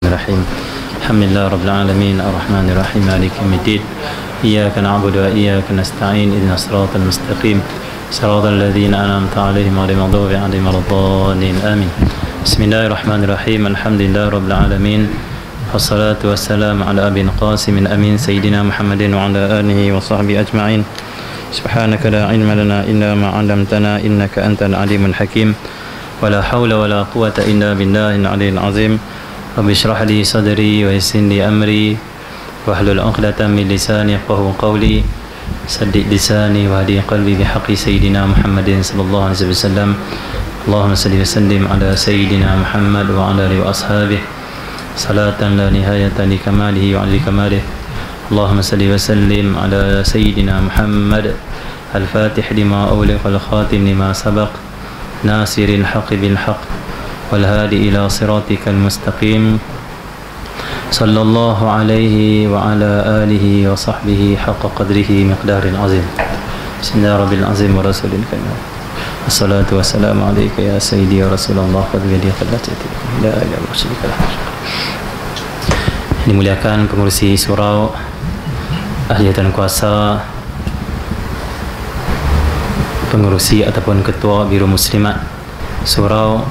الرحيم الحمد لله رب العالمين الرحمن الرحيم مالك يوم الدين إياك نعبد وإياك نستعين اهدنا الصراط المستقيم صراط الذين أنعمت عليهم غير المغضوب عليهم ولا الضالين آمين. بسم الله الرحمن الرحيم الحمد لله رب العالمين والصلاة والسلام على أبي القاسم الأمين سيدنا محمد وعلى آله وصحبه أجمعين. سبحانك لا علم لنا إلا ما علمتنا إنك أنت العليم الحكيم ولا حول ولا قوة إلا بالله العلي العظيم. رب اشرح لي صدري ويسر لي أمري واحلل عقدة من لساني يفقهوا قولي سدد لساني وهدي قلبي بحق سيدنا محمد صلى الله عليه وسلم. اللهم صل وسلم على سيدنا محمد وعلى آله وأصحابه صلاة لا نهاية لكماله وعلى كماله. اللهم صل وسلم على سيدنا محمد الفاتح لما أغلق والخاتم لما سبق ناصر الحق بالحق والهادي إلى صراطك المستقيم صلى الله عليه وعلى آله وصحبه حق قدره مقدار عظيم. بسم الله رب العظيم ورسول الكريم الصلاة والسلام عليك يا سيدي يا رسول الله قد بيدي قدرتي لا إله إلا الله شريك له. Dimuliakan pengurusi surau, ahli dan kuasa, pengurusi ataupun ketua Biro Muslimat surau,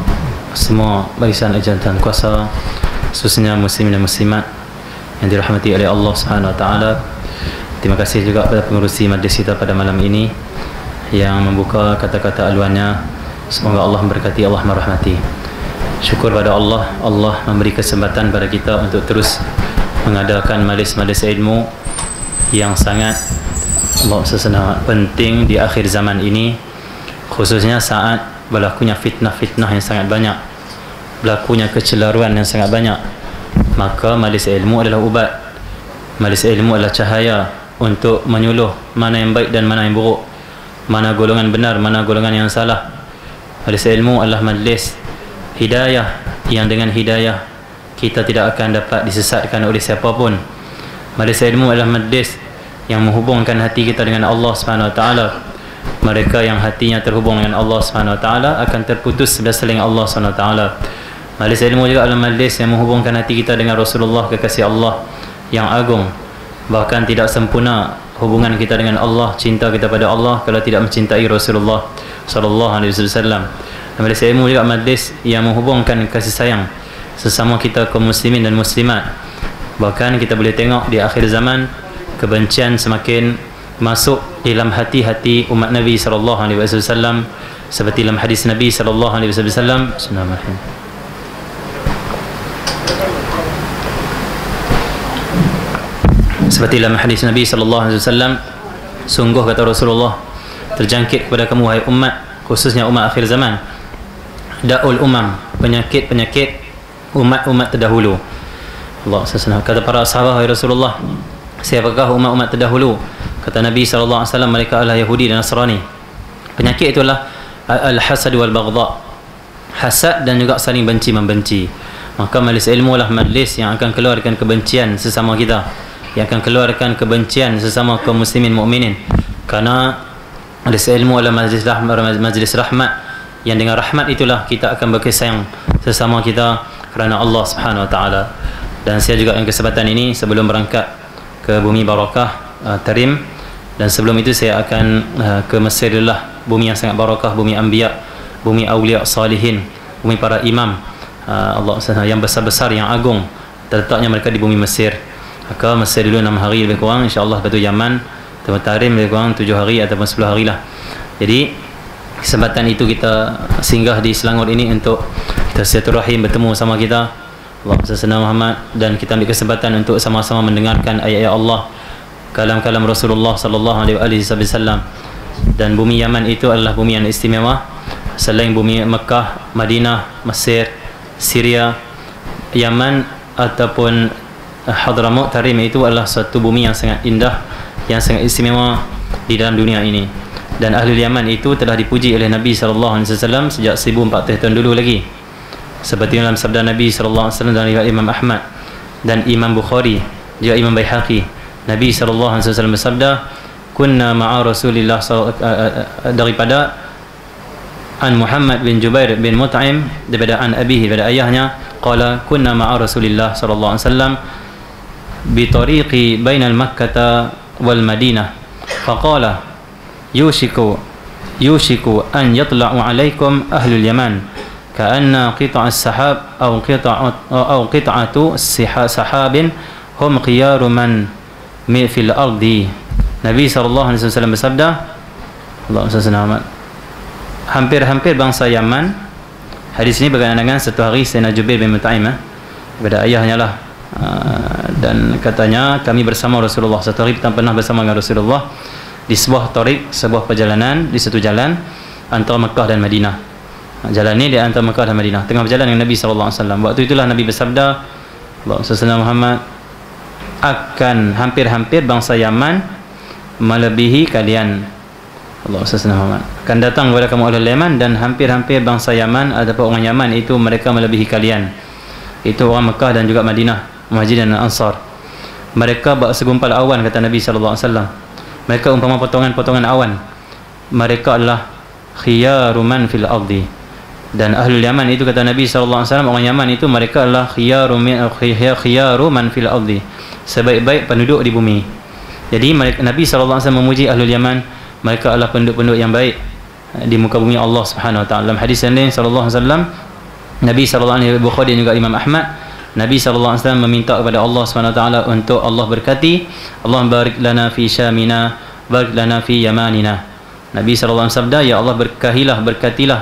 semua barisan ajar dan kuasa, khususnya muslimin dan muslimat yang dirahmati oleh Allah Subhanahu wa taala. Terima kasih juga kepada pengurusi majlis kita pada malam ini yang membuka kata-kata aluannya. Semoga Allah memberkati, Allah merahmati. Syukur pada Allah, Allah memberi kesempatan pada kita untuk terus mengadakan majlis-majlis ilmu yang sangat penting di akhir zaman ini, khususnya saat berlakunya fitnah-fitnah yang sangat banyak, berlakunya kecelaruan yang sangat banyak. Maka majlis ilmu adalah ubat, majlis ilmu adalah cahaya untuk menyuluh mana yang baik dan mana yang buruk, mana golongan benar, mana golongan yang salah. Majlis ilmu adalah majlis hidayah, yang dengan hidayah kita tidak akan dapat disesatkan oleh siapapun. Majlis ilmu adalah majlis yang menghubungkan hati kita dengan Allah Subhanahu wa taala. Mereka yang hatinya terhubung dengan Allah Subhanahu wa taala akan terputus sebelah selain Allah Subhanahu wa taala. Majlis ilmu juga adalah majlis yang menghubungkan hati kita dengan Rasulullah, kekasih Allah yang agung. Bahkan tidak sempurna hubungan kita dengan Allah, cinta kita pada Allah, kalau tidak mencintai Rasulullah sallallahu alaihi wasallam. Majlis ilmu juga majlis yang menghubungkan kasih sayang sesama kita kaum muslimin dan muslimat. Bahkan kita boleh tengok di akhir zaman kebencian semakin masuk dalam hati-hati umat Nabi sallallahu alaihi wasallam, seperti dalam hadis Nabi sallallahu alaihi wasallam. Bismillahirrahmanirrahim. Seperti dalam hadis Nabi sallallahu alaihi wasallam, sungguh kata Rasulullah, terjangkit kepada kamu wahai umat, khususnya umat akhir zaman, da'ul umam, penyakit-penyakit umat-umat terdahulu. Allah SWT kata para sahabat, wahai Rasulullah, siapakah umat-umat terdahulu? Kata Nabi SAW, mereka adalah Yahudi dan Nasrani. Penyakit itulah al-hasad wal-baghdha, hasad dan juga saling benci-membenci. Maka majlis ilmu lah majlis yang akan keluarkan kebencian sesama kita, yang akan keluarkan kebencian sesama kaum muslimin mukminin. Karena majlis ilmu adalah majlis rahmat, yang dengan rahmat itulah kita akan berkasih sayang sesama kita kerana Allah Subhanahu wa taala. Dan saya juga dengan kesempatan ini, sebelum berangkat ke bumi barakah Tarim, dan sebelum itu saya akan ke Mesir dulu lah, bumi yang sangat barakah, bumi anbiya, bumi awliya salihin, bumi para imam Allah yang besar-besar, yang agung. Terletaknya mereka di bumi Mesir. Maka Mesir dulu 6 hari lebih kurang, insya-Allah. Lepas tu Yaman, tempat Tarim lebih kurang 7 hari ataupun 10 hari lah. Jadi kesempatan itu kita singgah di Selangor ini untuk kita silaturahim, bertemu sama kita Allah Sayyidina Muhammad, dan kita ambil kesempatan untuk sama-sama mendengarkan ayat-ayat Allah, kalam-kalam Rasulullah sallallahu alaihi wasallam. Dan bumi Yaman itu adalah bumi yang istimewa. Selain bumi Mekah, Madinah, Mesir, Syria, Yaman ataupun Hadramaut, Tarim itu adalah suatu bumi yang sangat indah, yang sangat istimewa di dalam dunia ini. Dan ahli Yaman itu telah dipuji oleh Nabi sallallahu alaihi wasallam sejak 1400 tahun dulu lagi. Seperti dalam sabda Nabi sallallahu alaihi wasallam dari Imam Ahmad dan Imam Bukhari, juga Imam Baihaqi, Nabi sallallahu alaihi wasallam bersabda, kunna ma'a Rasulillah daripada an Muhammad bin Jubair bin Mut'im, daripada an abihi, daripada ayahnya, qala kunna ma'a Rasulillah sallallahu alaihi wasallam bi tariqi bainal Makkah wal Madinah faqala yushiku an yatla'u alaikum ahlul Yaman ka'anna qita'as sahab aw qita'atu sahabin hum khiyaru man fil ardi. Nabi sallallahu alaihi wasallam bersabda, Allahumma salli ala hampir-hampir bangsa Yaman. Hadis ini berkenaan dengan satu hari Sayyidina Jubair bin Mut'aim kepada ayahnya lah, dan katanya kami bersama Rasulullah, satu hari kita pernah bersama dengan Rasulullah di sebuah tarik, sebuah perjalanan di satu jalan antara Mekah dan Madinah. Jalan ni di antara Mekah dan Madinah, tengah berjalan dengan Nabi sallallahu alaihi wasallam. Waktu itulah Nabi bersabda, Allahumma salli ala Muhammad, akan hampir-hampir bangsa Yaman melebihi kalian. Allahumma salli ala Muhammad, akan datang kepada kamu ahli Yaman, dan hampir-hampir bangsa Yaman ataupun orang Yaman itu mereka melebihi kalian. Itu orang Mekah dan juga Madinah, Muhajirin dan Ansar. Mereka segumpal awan, kata Nabi sallallahu alaihi wasallam. Mereka umpama potongan-potongan awan. Mereka adalah khiyaru man fil ardi. Dan ahlul Yaman itu, kata Nabi sallallahu alaihi wasallam, orang Yaman itu mereka adalah khiyaru man fil ardi, sebaik-baik penduduk di bumi. Jadi Nabi sallallahu alaihi wasallam memuji ahlul Yaman, mereka adalah penduduk-penduduk yang baik di muka bumi Allah Subhanahu wa taala. Dalam hadis yang lain sallallahu alaihi wasallam, Nabi sallallahu alaihi wasallam, Bukhari dan juga Imam Ahmad, Nabi sallallahu alaihi wasallam meminta kepada Allah Subhanahu wa taala untuk Allah berkati, Allah barik lana fi syamina, barik lana fi yamanina. Nabi sallallahu alaihi wasallam sabda, ya Allah berkatilah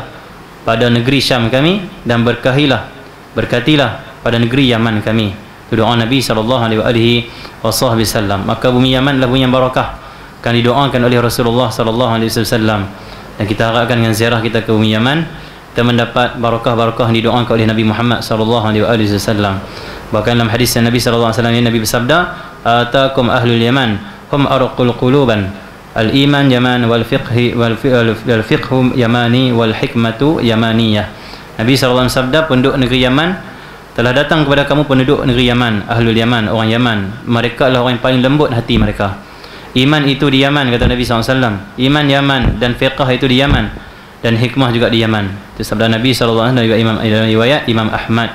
pada negeri Syam kami, dan berkatilah pada negeri Yaman kami. Itu doa Nabi sallallahu alaihi wasallam. Maka bumi Yaman adalah bumi yang barakah, akan didoakan oleh Rasulullah sallallahu alaihi wasallam. Dan kita harapkan dengan ziarah kita ke bumi Yaman, kita mendapat barakah-barakah yang didoakan oleh Nabi Muhammad sallallahu alaihi wasallam. Bahkan dalam hadis Nabi sallallahu alaihi wasallam, Nabi bersabda, atakum ahlul Yaman hum arqul quluban, al-iman yaman wal fiqhu yamani wal hikmatu yamaniyah. Nabi sallallahu alaihi wasallam sabda, penduduk negeri Yaman telah datang kepada kamu, penduduk negeri Yaman, ahlul Yaman, orang Yaman. Mereka adalah orang yang paling lembut hati mereka. Iman itu di Yaman, kata Nabi sallallahu alaihi wasallam. Iman Yaman, dan fiqh itu di Yaman, dan hikmah juga di Yaman. Itu sabda Nabi sallallahu alaihi wasallam, dan juga dalam riwayat Imam Ahmad.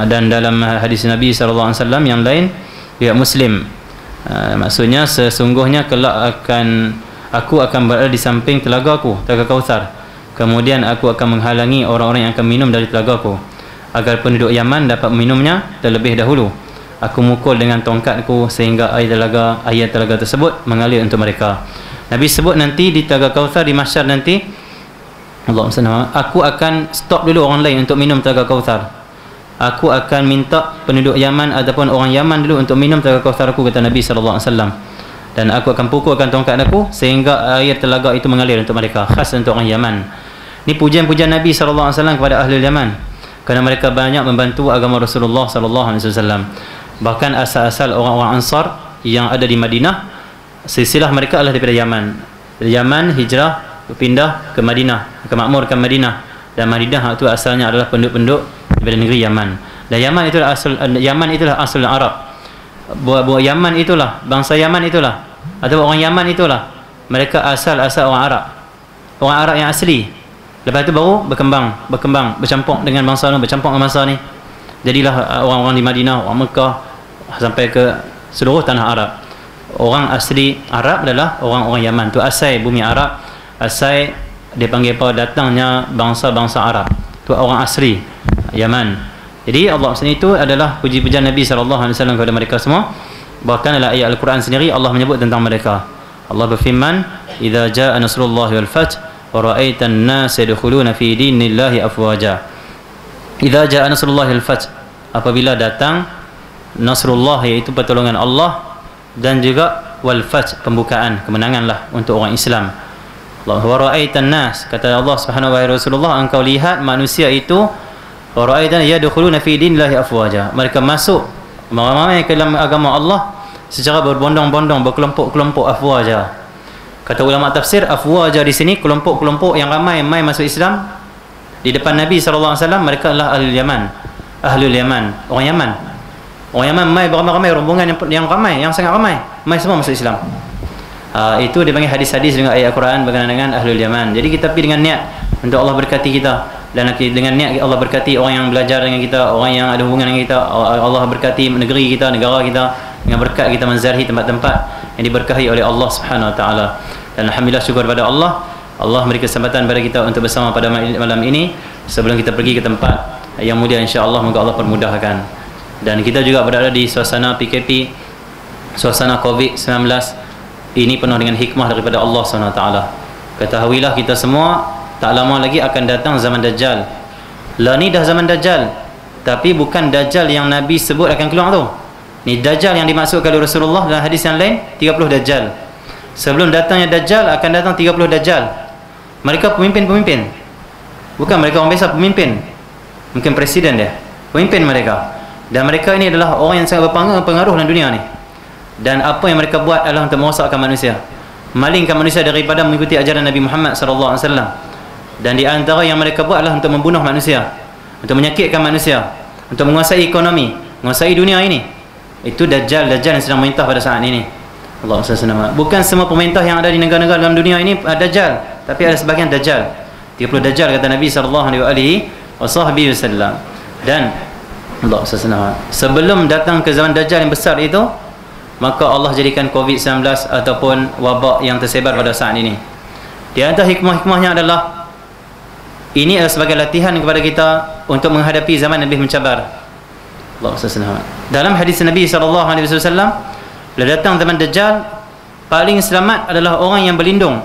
Dan dalam hadis Nabi sallallahu alaihi wasallam yang lain, riwayat Muslim, maksudnya sesungguhnya kelak aku akan berada di samping telagaku, Telaga Kautsar. Kemudian aku akan menghalangi orang-orang yang akan minum dari telagaku, agar penduduk Yaman dapat meminumnya terlebih dahulu. Aku mukul dengan tongkatku sehingga air telaga tersebut mengalir untuk mereka. Nabi sebut nanti di Telaga Kautsar di mahsyar nanti, Allahumma, aku akan stop dulu orang lain untuk minum Telaga Kautsar. Aku akan minta penduduk Yaman ataupun orang Yaman dulu untuk minum Telaga Kautsar aku, kata Nabi sallallahu alaihi wasallam. Dan aku akan pukulkan tongkat aku sehingga air telaga itu mengalir untuk mereka, khas untuk orang Yaman. Ini pujian-pujian Nabi sallallahu alaihi wasallam kepada ahli Yaman, kerana mereka banyak membantu agama Rasulullah sallallahu alaihi wasallam. Bahkan asal-asal orang-orang Ansar yang ada di Madinah, silsilah mereka adalah daripada Yaman. Dari Yaman hijrah pindah ke Madinah, kemakmurkan Madinah, dan Madinah itu asalnya adalah penduduk-penduduk daripada negeri Yaman. Dan Yaman itulah asal Arab. Buat Yaman itulah, bangsa Yaman itulah, atau orang Yaman itulah, mereka asal-asal orang Arab. Orang Arab yang asli. Lepas itu baru berkembang, bercampur dengan bangsa ni, jadilah orang-orang di Madinah, orang Mekah, sampai ke seluruh tanah Arab. Orang asli Arab adalah orang-orang Yaman. Tu asal bumi Arab, asal dia panggil apa, datangnya bangsa-bangsa Arab. Tu orang asli Yaman. Jadi Allah sendiri itu adalah puji-pujian Nabi sallallahu alaihi wasallam kepada mereka semua. Bahkan dalam ayat Al-Quran sendiri Allah menyebut tentang mereka. Allah berfirman, "Idza jaa nasrullahi wal fath wa ra'aitan nasa yadkhuluna fi dinillahi afwaja." Idza jaa nasrullahi wal fath, apabila datang nasrullah, iaitu pertolongan Allah, dan juga wal fath, pembukaan, kemenanganlah untuk orang Islam. Allah wa ra'aitan nas, kata Allah Subhanahu wa ta'ala, Rasulullah, engkau lihat manusia itu, wa ra'aitan yadkhuluna fi dinillahi afwaja, mereka masuk ramai-ramai ke dalam agama Allah secara berbondong-bondong, berkelompok-kelompok, afwaja. Kata ulama tafsir, afwaja di sini kelompok-kelompok yang ramai masuk Islam di depan Nabi sallallahu alaihi wasallam. Mereka adalah ahlul Yaman, orang Yaman. Orang Yaman mai beramai-ramai, rombongan yang ramai, yang sangat ramai, mai semua masuk Islam. Itu dipanggil hadis-hadis dengan ayat Al-Quran berkenaan dengan ahlul Yaman. Jadi kita pergi dengan niat untuk Allah berkati kita, dan dengan niat Allah berkati orang yang belajar dengan kita, orang yang ada hubungan dengan kita. Allah berkati negeri kita, negara kita dengan berkat kita menziarahi tempat-tempat yang diberkahi oleh Allah Subhanahu Wa Taala. Dan alhamdulillah, syukur pada Allah, Allah memberi kesempatan pada kita untuk bersama pada malam ini sebelum kita pergi ke tempat yang mulia, insya-Allah. Moga Allah permudahkan. Dan kita juga berada di suasana PKP, suasana COVID-19 ini penuh dengan hikmah daripada Allah SWT. Ketahuilah kita semua, tak lama lagi akan datang zaman Dajjal. Lah ni dah zaman Dajjal, tapi bukan Dajjal yang Nabi sebut akan keluar tu. Ni Dajjal yang dimaksudkan oleh Rasulullah dalam hadis yang lain, 30 Dajjal. Sebelum datangnya Dajjal akan datang 30 Dajjal. Mereka pemimpin-pemimpin, bukan mereka orang biasa, pemimpin. Mungkin presiden dia, pemimpin mereka. Dan mereka ini adalah orang yang sangat berpengaruh dalam dunia ni. Dan apa yang mereka buat adalah untuk merosakkan manusia, malingkan manusia daripada mengikuti ajaran Nabi Muhammad SAW. Dan di antara yang mereka buat adalah untuk membunuh manusia, untuk menyakitkan manusia, untuk menguasai ekonomi, menguasai dunia ini. Itu Dajjal yang sedang memerintah pada saat ini. Allah SWT. Bukan semua pemerintah yang ada di negara-negara dalam dunia ini Dajjal, tapi ada sebahagian Dajjal. 30 Dajjal kata Nabi SAW. Dan Allah SWT, sebelum datang ke zaman Dajjal yang besar itu, maka Allah jadikan COVID-19 ataupun wabak yang tersebar pada saat ini. Di antara hikmah-hikmahnya adalah ini adalah sebagai latihan kepada kita untuk menghadapi zaman yang lebih mencabar. Allah SWT. Dalam hadis Nabi SAW, bila datang zaman Dajjal, paling selamat adalah orang yang berlindung,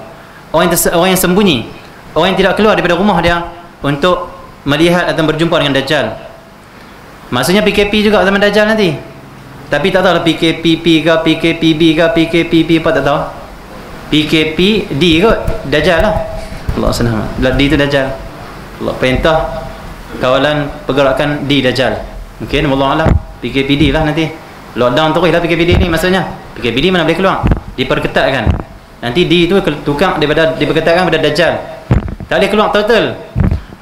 orang yang sembunyi, orang yang tidak keluar daripada rumah dia untuk melihat atau berjumpa dengan Dajjal. Maksudnya PKP juga zaman Dajjal nanti. Tapi tak tahu lah PKPP ke, PKPB ke, PKPP apa tak tahu. PKPD kot, Dajjal lah. Allah SWT. D itu Dajjal. Allah perintah kawalan pergerakan D Dajjal. Mungkin Allah Allah PKPD lah nanti. Lockdown terus lah PKPD ni maksudnya. PKPD mana boleh keluar, diperketatkan. Nanti D itu tukang daripada diperketatkan pada Dajjal. Tak boleh keluar total.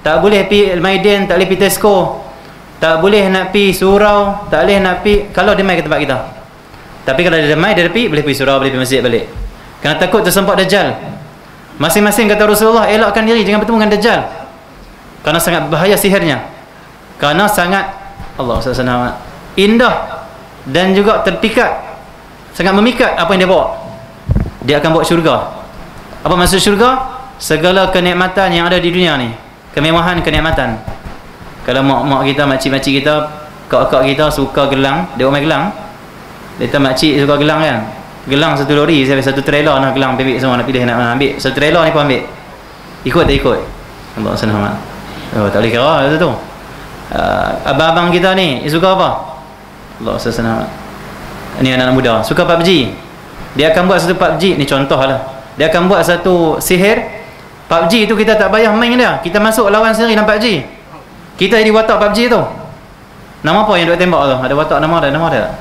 Tak boleh pergi Maiden, tak boleh pergi Tesco, tak boleh nak pergi surau, tak boleh nak pergi kalau dia mai ke tempat kita. Tapi kalau dia mai, dia pergi, boleh pergi surau, boleh pergi masjid balik. Kerana takut tersempat Dajjal. Masing-masing kata Rasulullah, elakkan diri jangan bertemu dengan Dajjal, kerana sangat bahaya sihirnya, kerana sangat Allah SWT indah dan juga terpikat, sangat memikat apa yang dia bawa. Dia akan bawa syurga. Apa maksud syurga? Segala kenikmatan yang ada di dunia ni, kemewahan, kenikmatan. Kalau mak-mak kita, makcik-makcik kita, kak-kak kita suka gelang, dia main gelang. Dia kata makcik suka gelang kan. Gelang satu lori, satu trailer nak gelang, bebek semua nak pilih nak ambil. Satu trailer ni pun ambil. Ikut tak ikut? Allah SWT. Oh, tak boleh kira tu. Abang-abang kita ni suka apa? Allah SWT. Ni anak-anak muda suka PUBG. Dia akan buat satu PUBG, ni contoh lah. Dia akan buat satu sihir. PUBG tu kita tak payah main dia, kita masuk lawan sendiri dalam PUBG. Kita jadi watak PUBG tu. Nama apa yang duk tembak tu? Ada watak nama dia? Nama dia tak?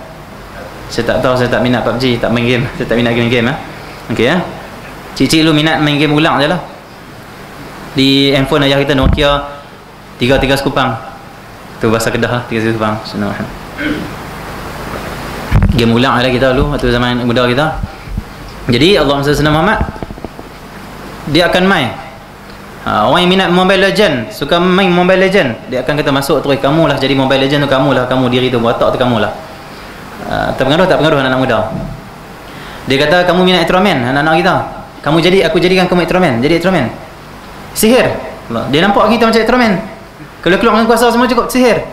Saya tak tahu, saya tak minat PUBG, tak main game. Saya tak minat game lah. Okey ya. Cik-cik lu minat main game ulang je lah. Di handphone ayah kita Nokia 33 sekupang. Tu bahasa Kedah lah, 33 sekupang. Game ulang lah kita dulu waktu zaman muda kita. Jadi Allah SWT Muhammad, dia akan main. Orang yang minat Mobile Legend, suka main Mobile Legend, dia akan kata masuk terus, kamu lah jadi Mobile Legend tu, kamu lah, kamu diri tu, watak tu kamu lah. Terpengaruh tak pengaruh anak-anak muda? Dia kata kamu minat Ultraman, anak-anak kita, kamu jadi, aku jadikan kamu Ultraman, jadi Ultraman. Sihir. Dia nampak kita macam Ultraman, kalau keluar dengan kuasa semua cukup sihir.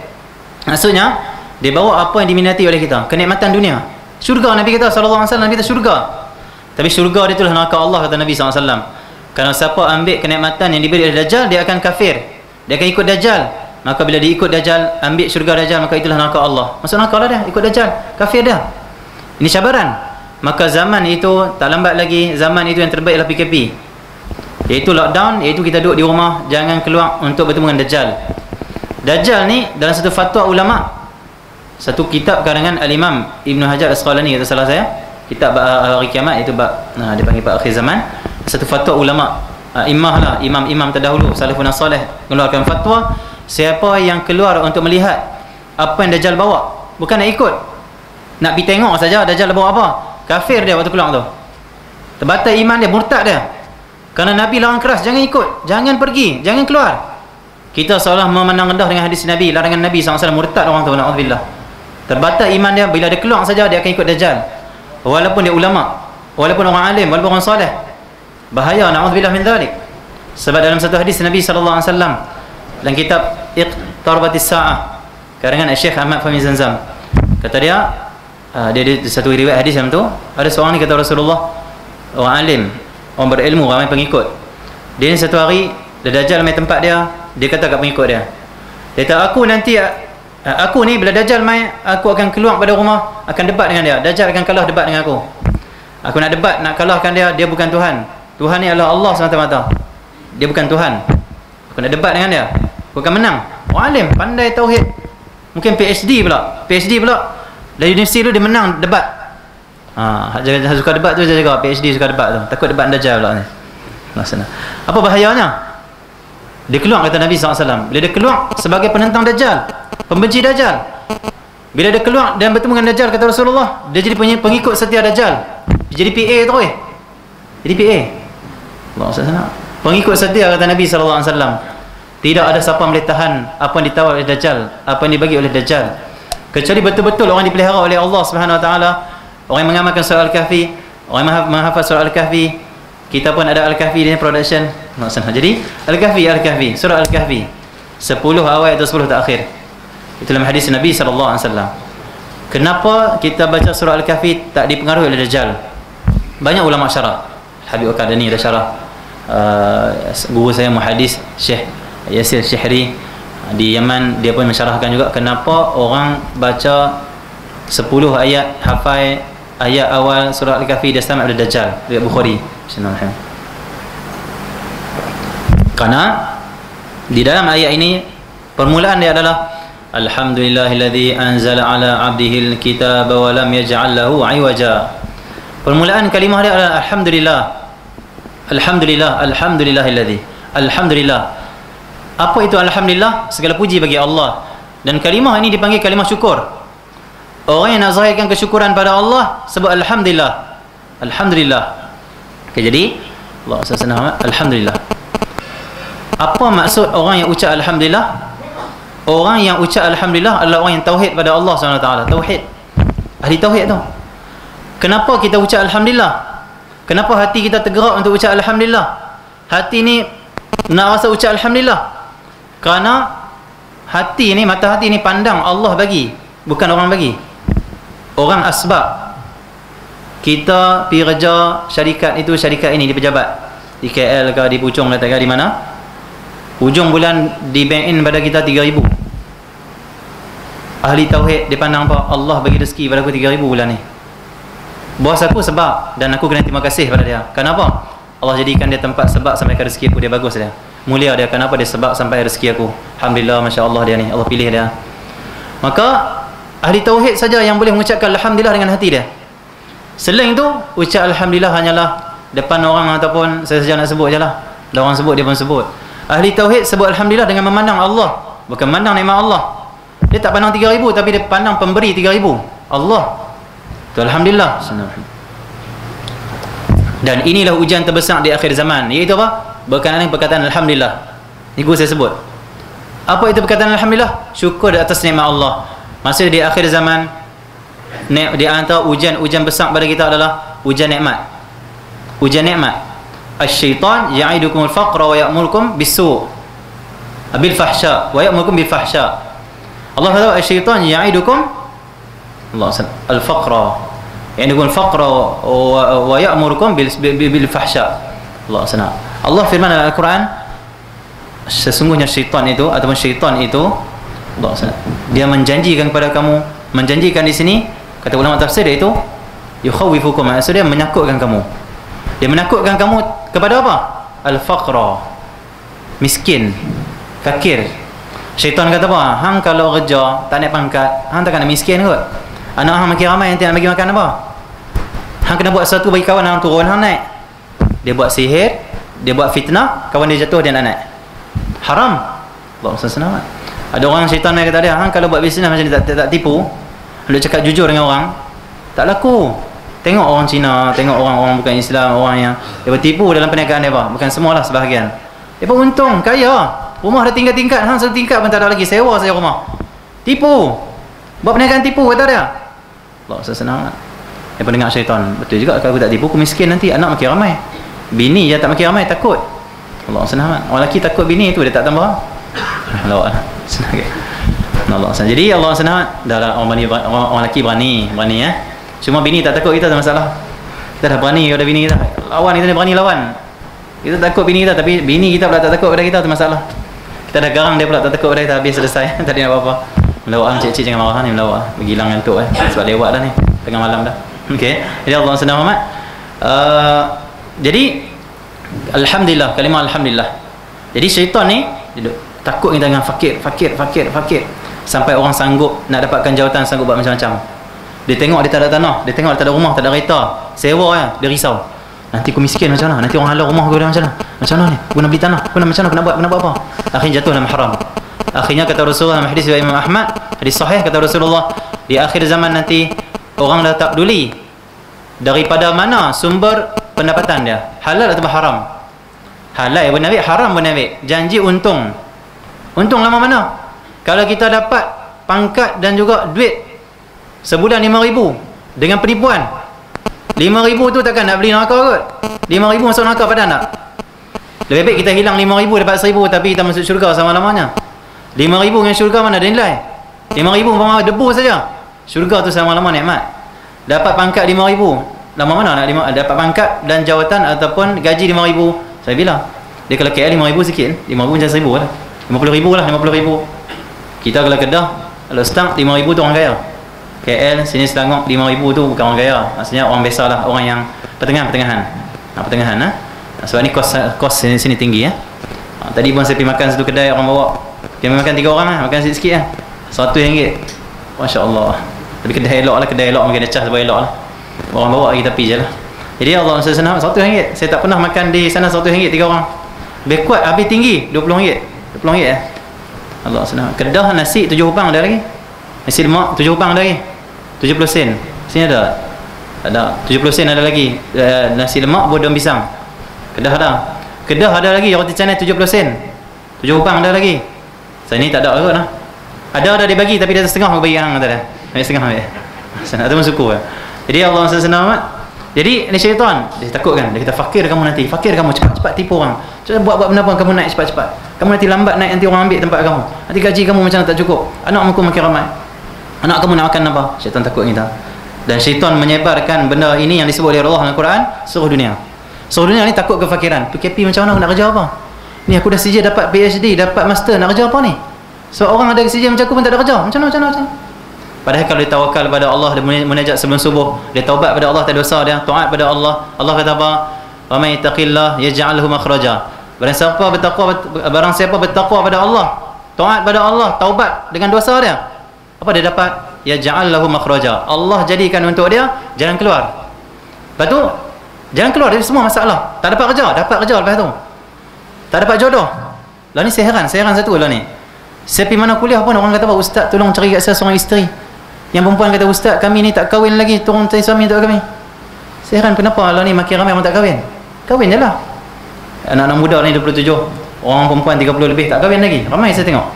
Maksudnya dia bawa apa yang diminati oleh kita, kenikmatan dunia. Syurga Nabi kita SAW, Nabi kita syurga. Tapi syurga dia itulah neraka Allah, kata Nabi SAW. Kerana siapa ambil kenikmatan yang diberi oleh Dajjal, dia akan kafir, dia akan ikut Dajjal. Maka bila dia ikut Dajjal, ambil syurga Dajjal, maka itulah neraka Allah. Maksud neraka Allah dia, ikut Dajjal, kafir dia. Ini cabaran. Maka zaman itu tak lambat lagi, zaman itu yang terbaik adalah PKP, iaitu lockdown, iaitu kita duduk di rumah, jangan keluar untuk bertemu dengan Dajjal. Dajjal ni dalam satu fatwa ulama, satu kitab karangan Al-Imam Ibn Hajar Asqalani, kata salah saya, kitab Hari Kiamat, itu dia panggil bab akhir zaman. Satu fatwa ulama, imam lah, imam-imam terdahulu salafun salih mengeluarkan fatwa, siapa yang keluar untuk melihat apa yang Dajjal bawa, bukan nak ikut, nak pergi tengok saja Dajjal bawa apa, kafir dia waktu keluar tu, terbatal iman dia, murtad dia. Kerana Nabi larang keras, jangan ikut, jangan pergi, jangan keluar. kita seolah memandang rendah dengan hadis Nabi, larangan Nabi SAW, murtad orang tu, na'udzubillah. Terbatas iman dia, bila dia keluar saja dia akan ikut Dajjal. Walaupun dia ulama, walaupun orang alim, walaupun orang soleh. Bahaya, na'udzubillah min dhalik. Sebab dalam satu hadis Nabi SAW dalam kitab Iqtarabatis Sa'ah, karangan Syekh Ahmad Fahmi Zamzam, kata dia, dia ada satu riwayat hadis macam tu, ada seorang ni kata Rasulullah, orang alim, orang berilmu, ramai pengikut. Dia ni satu hari Dajjal main tempat dia, dia kata kat pengikut dia, dia kata, aku ni bila Dajjal main, aku akan keluar pada rumah, akan debat dengan dia. Dajjal akan kalah debat dengan aku. Aku nak debat, nak kalahkan dia, dia bukan Tuhan. Tuhan ni adalah Allah semata-mata. Dia bukan Tuhan. Aku nak debat dengan dia, aku akan menang. Orang alim, pandai tauhid, mungkin PhD pula dari universiti tu dia menang debat. Jangan suka debat tu, jaga PhD suka debat tu, takut debat Dajjal pula ni. Maksudnya apa bahayanya? Dia keluar, kata Nabi SAW, bila dia keluar sebagai penentang Dajjal, pembenci Dajjal, bila dia keluar dan bertemu dengan Dajjal, kata Rasulullah, dia jadi pengikut setia Dajjal. Dia jadi PA terus, jadi PA. Allah SWT, pengikut setia, kata Nabi SAW. Tidak ada siapa boleh tahan apa yang ditawar oleh Dajjal, apa yang dibagi oleh Dajjal, kecuali betul-betul orang dipelihara oleh Allah Subhanahu Wa Taala. Orang yang mengamalkan surah Al-Kahfi, orang yang menghafaz surah Al-Kahfi. Kita pun ada Al-Kahfi ni production. Jadi Al-Kahfi, surah Al-Kahfi, 10 awal atau 10 terakhir. Itu dalam hadis Nabi SAW. Kenapa kita baca surah Al-Kahfi tak dipengaruhi oleh Dajjal? Banyak ulama syarah. Habib Al-Qadani ada syarah. Guru saya muhadis Syekh Yasir Syihri di Yaman, dia pun mensyarahkan juga kenapa orang baca 10 ayat, hafal ayat awal surah Al-Kahfi, dia selamat dari Dajjal. Riwayat Bukhari. Bismillahirrahmanirrahim. Karena di dalam ayat ini permulaan dia adalah Alhamdulillahilladzi anzala ala 'abdihil kitaba wa lam yaj'al lahu 'iwaja. Permulaan kalimah dia adalah alhamdulillah. Alhamdulillahilladzi. Alhamdulillah. Apa itu alhamdulillah? Segala puji bagi Allah. Dan kalimah ini dipanggil kalimah syukur. Orang yang nak zahirkan kesyukuran pada Allah sebut alhamdulillah. Alhamdulillah. Okay, jadi Allah SWT, alhamdulillah. Apa maksud orang yang ucap alhamdulillah? Orang yang ucap alhamdulillah adalah orang yang tauhid pada Allah SWT. Tauhid, ahli tauhid tu. Kenapa kita ucap alhamdulillah? Kenapa hati kita tergerak untuk ucap alhamdulillah? Hati ni nak rasa ucap alhamdulillah kerana hati ni, mata hati ni pandang Allah bagi, bukan orang bagi. Orang asbab. Kita pergi kerja syarikat itu, syarikat ini di pejabat, di KL ke, di Puchong ke, di mana, hujung bulan di bank in pada kita 3,000. Ahli tauhid dia pandang apa? Allah bagi rezeki pada aku 3,000 bulan ni. Bos aku sebab, dan aku kena terima kasih pada dia. Kenapa? Allah jadikan dia tempat sebab sampai ke rezeki aku, dia bagus dia. Mulia dia. Kenapa dia sebab sampai rezeki aku? Alhamdulillah, Masya Allah dia ni, Allah pilih dia. Maka ahli tauhid saja yang boleh mengucapkan alhamdulillah dengan hati dia. Selain tu, ucap alhamdulillah hanyalah depan orang ataupun saya saja nak sebut je lah. Dah orang sebut, dia pun sebut. Ahli tauhid sebut alhamdulillah dengan memandang Allah, bukan memandang nikmat Allah. Dia tak pandang 3,000, tapi dia pandang pemberi 3,000, Allah. Itu alhamdulillah. Dan inilah ujian terbesar di akhir zaman, iaitu apa? Berkenaan dengan perkataan alhamdulillah. Ini guru saya sebut. Apa itu perkataan alhamdulillah? Syukur atas nikmat Allah. Maksudnya di akhir zaman, di antara ujian besar pada kita adalah ujian nikmat. Ujian nikmat. Asy-syaitan ya'idukumul faqra wa ya'murukum bis-su' bil fahsya wa ya'murukum bil fahsya. Allah kata asy-syaitan ya'idukum al-faqra, ya'idukum al-faqra wa ya'murukum bil fahsya. Allah firman dalam Al-Quran, sesungguhnya syaitan itu ataupun syaitan itu, dia menjanjikan kepada kamu, menjanjikan di sini kata ulama tafsir dia itu yukhawifukum, maksudnya menakutkan kamu. Dia menakutkan kamu kepada apa? Al-faqra, miskin, fakir. Syaitan kata apa? Hang kalau kerja tak naik pangkat, hang takkan nak miskin kot. Anak hang makin ramai, nanti nak bagi makan apa? Hang kena buat sesuatu bagi kawan hang turun, hang naik. Dia buat sihir, dia buat fitnah, kawan dia jatuh, dia nak naik. Haram. Allah SWT. Ada orang syaitan yang kata dia, hang kalau buat bisnes macam ni tak tipu, hendak cakap jujur dengan orang, tak laku. Tengok orang Cina, tengok orang bukan Islam, orang yang dia bertipu dalam perniagaan dia, bukan semualah, sebahagian. Dia pun untung, kaya. Rumah dah tingkat-tingkat, hang satu tingkat pun tak ada lagi, sewa saja rumah. Tipu. Buat perniagaan tipu kata dia. Allah senang. Dia pendengar syaitan. Betul juga, kalau aku tak tipu aku miskin nanti, anak makin ramai. Bini je tak makin ramai, takut. Allah senang. Orang lelaki takut bini tu dia tak tambah. Allah senang. Allah senang. Jadi Allah senang, dah orang lelaki berani ya. Cuma bini tak takut kita tak masalah. Kita dah berani pada bini kita. Lawan kita ni berani lawan. Kita takut bini kita, tapi bini kita pula tak takut pada kita, tu masalah. Kita dah garang dia pula tak takut pada kita, habis selesai. Tak ada apa-apa. Melawak cik-cik jangan marah ni, melawak. Bergilang ngantuk sebab lewat dah ni, tengah malam dah. Okey. Jadi Allah senang Muhammad. Jadi alhamdulillah, kalimah alhamdulillah. Jadi syaitan ni takut kita dengan fakir sampai orang sanggup nak dapatkan jawatan, sanggup buat macam-macam. Dia tengok dia tak ada tanah, dia tengok dia tak ada rumah, tak ada kereta, sewa dia risau. Nanti aku miskin macam mana? Nanti orang halau rumah aku dah macam mana? Macam mana ni? Aku nak beli tanah, aku nak macam mana? Aku nak buat apa? Akhirnya jatuh dalam haram. Akhirnya kata Rasulullah dalam hadis riwayat Imam Ahmad, hadis sahih, kata Rasulullah, di akhir zaman nanti orang dah tak peduli daripada mana sumber pendapatan dia, halal atau haram. Halal pun ambil, haram pun ambil. Janji untung. Untung lama mana? Kalau kita dapat pangkat dan juga duit sebulan 5,000 dengan penipuan, 5,000 tu takkan nak beli neraka kot. 5,000 masuk neraka pada tak? Lebih baik kita hilang 5,000 dapat 1,000 tapi kita masuk syurga sama-lamanya. 5,000 dengan syurga mana ada nilai? 5,000 umpama debu saja. Syurga tu sama-lama nikmat. Dapat pangkat 5,000, lama mana nak dapat pangkat dan jawatan ataupun gaji 5,000? Saya bilang dia kalau KL 5,000 sikit, 5,000 macam 1,000 lah. 50,000 lah, 50,000. Kita kalau Kedah, kalau Stang 5,000 tu orang kaya. KL sini Selangor 5,000 tu bukan orang kaya, maksudnya orang biasa lah, orang yang pertengahan. Sebab ni kos sini tinggi ya. Tadi pun saya pergi makan satu kedai, orang bawa dia makan 3 orang lah, makan sikit-sikit lah, RM100. Masya Allah. Tapi kedai elok lah, mungkin ada cas sebab elok lah. Orang bawa lagi tepi je lah. Jadi Allah senang RM100. Saya tak pernah makan di sana RM100 3 orang. Lebih kuat, habis tinggi RM20. RM20 ya. Allah senang. Kedah nasi 7 hupang ada lagi. Nasi lemak 7 hupang ada lagi. 70 sen. Sini ada. Ada 70 sen ada lagi. Nasi lemak bodong pisang. Kedah ada lagi roti canai 70 sen. 7 hupang ada lagi. Saya ni tak ada kot lah. Ada dibagi tapi dia setengah bagi hang kata dia. Ambil setengah ambil. Senang tu pun syukur. Jadi Allah senang amat. Jadi ni syaitan, dia takutkan. Dia kata fakir kamu nanti. Fakir kamu cepat-cepat tipu orang. Cepat buat benda pun kamu naik cepat-cepat. Kamu nanti lambat naik, nanti orang ambil tempat kamu. Nanti gaji kamu macam tak cukup. Anak kamu makin ramai. Anak kamu nak makan apa? Syaitan takut kita. Dan syaitan menyebarkan benda ini yang disebut oleh Allah dalam Al-Quran seluruh dunia. Seluruh dunia ni takut kefakiran. PKP macam mana aku nak kerja apa? Ni aku dah CJ dapat PhD, dapat master, nak kerja apa ni? So orang ada CJ macam aku pun tak ada kerja. Macam mana? Padahal kalau dia tawakal pada Allah, dia munajat sebelum subuh, dia taubat pada Allah, tak dosa dia, taat pada Allah. Allah kata apa? Wa may yattaqillah yaj'al lahu makhraja. Barang siapa bertakwa pada Allah, taat pada Allah, taubat dengan dosa dia, apa dia dapat? Yaj'al lahu makhraja. Allah jadikan untuk dia jalan keluar. Lepas tu jalan keluar dari semua masalah. Tak dapat kerja, lepas tu. Tak dapat jodoh. Lah ni saya heran satu lah ni. Saya pergi mana kuliah pun orang kata apa, ustaz tolong cari kat saya seorang isteri. Yang perempuan kata, ustaz kami ni tak kahwin lagi, tolong cari suami untuk kami. Saya heran kenapa lah ni makin ramai orang tak kahwin. Kahwin je lah. Anak-anak muda ni 27, orang perempuan 30 lebih tak kahwin lagi. Ramai saya tengok.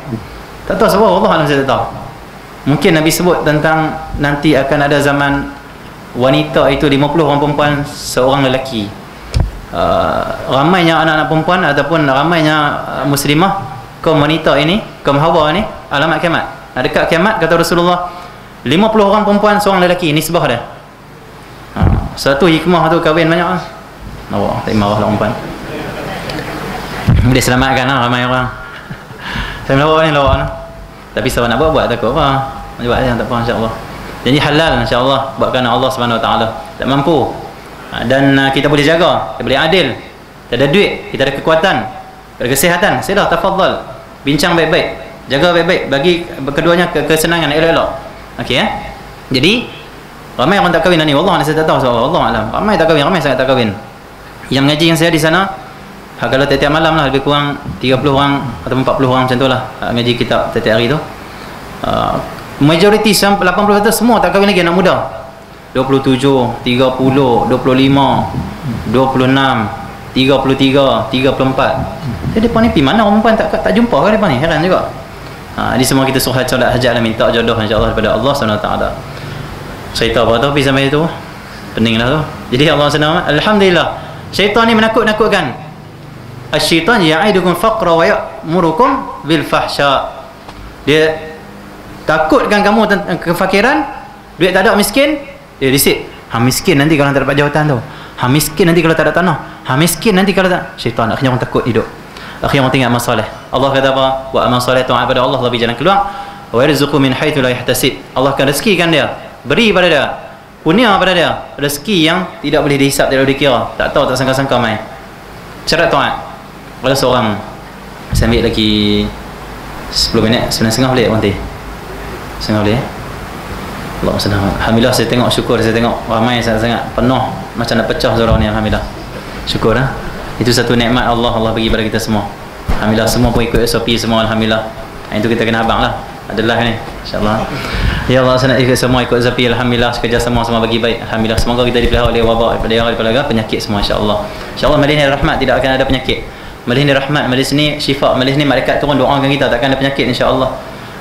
Tak tahu sebab Allah alam saya tak tahu. Mungkin Nabi sebut tentang nanti akan ada zaman wanita itu 50 orang perempuan, seorang lelaki. Ramainya anak-anak perempuan ataupun ramainya muslimah, kaum wanita ini, kaum Hawa ni, alamat kiamat. Nak dekat kiamat, kata Rasulullah, 50 orang perempuan, seorang lelaki, nisbah dia. Satu hikmah tu kahwin banyak lah. Nampak, tak marah lah perempuan. Boleh selamatkan lah ramai orang. Saya melawak lah. Tapi siapa nak buat takut apa. Buat je, tak apa, insyaAllah. Jadi halal insyaAllah, buat kerana Allah SWT. Tak mampu. Dan kita boleh jaga, kita boleh adil. Kita ada duit, kita ada kekuatan, ada kesihatan. Sila, tafadhal. Bincang baik-baik, jaga baik-baik, bagi keduanya kesenangan, elok-elok. Okey ya. Jadi ramai orang tak kahwin ni. Wallah saya tak tahu, Allah alam. Ramai tak kahwin, ramai sangat tak kahwin. Yang mengaji yang saya di sana, kalau tiap-tiap malam lah, lebih kurang 30 orang atau 40 orang macam tu lah ngaji kitab tiap-tiap hari tu. Majoriti 80% semua tak kahwin lagi, anak muda. 27, 30, 25, 26, 30, 33, 34. Jadi depan ni pergi mana orang perempuan tak jumpa ke depan ni? Heran juga. Jadi semua kita suruh solat hajat dan minta jodoh insya-Allah daripada Allah SWT. Syaitan apa tu pergi sampai tu? Pening lah tu. Jadi Allah SWT, alhamdulillah, syaitan ni menakut-nakutkan. Asy-syaitan ya'idukum faqra wa ya'murukum bil fahsya. Dia takutkan kamu tentang kefakiran, duit tak ada, miskin, dia risik. Miskin nanti kalau tak dapat jawatan tu. Miskin nanti kalau tak ada tanah. Miskin nanti kalau tak. Syaitan akhirnya orang takut hidup. Akhirnya orang tinggal amal soleh. Allah kata apa? Wa amal soleh taat pada Allah, lebih jalan keluar. Wa yarzuqu min haitsu la yahtasib. Allah akan rezekikan dia, beri pada dia, punya pada dia, rezeki yang tidak boleh dihisap, tidak boleh dikira. Tak tahu, tak sangka-sangka mai. Syarat taat. Kalau seorang, saya ambil lagi 10 minit, 9.30 boleh nanti. 9.30 boleh. Allah senang. Alhamdulillah saya tengok, syukur saya tengok ramai sangat penuh, macam nak pecah surau ni. Alhamdulillah, syukur lah. Itu satu nikmat Allah bagi pada kita semua. Alhamdulillah, semua pun ikut SOP semua. Alhamdulillah, itu kita kena abang lah, adalah ni insyaAllah. Ya Allah, saya nak ikut semua ikut SOP. Alhamdulillah, sekerja semua bagi baik. Alhamdulillah, semoga kita dipelihara oleh wabak daripada penyakit semua insyaAllah. InsyaAllah majlis ni rahmat, tidak akan ada penyakit. Majlis ni rahmat, majlis ni syifa, majlis ni malaikat turun doakan kita, takkan ada penyakit insyaAllah.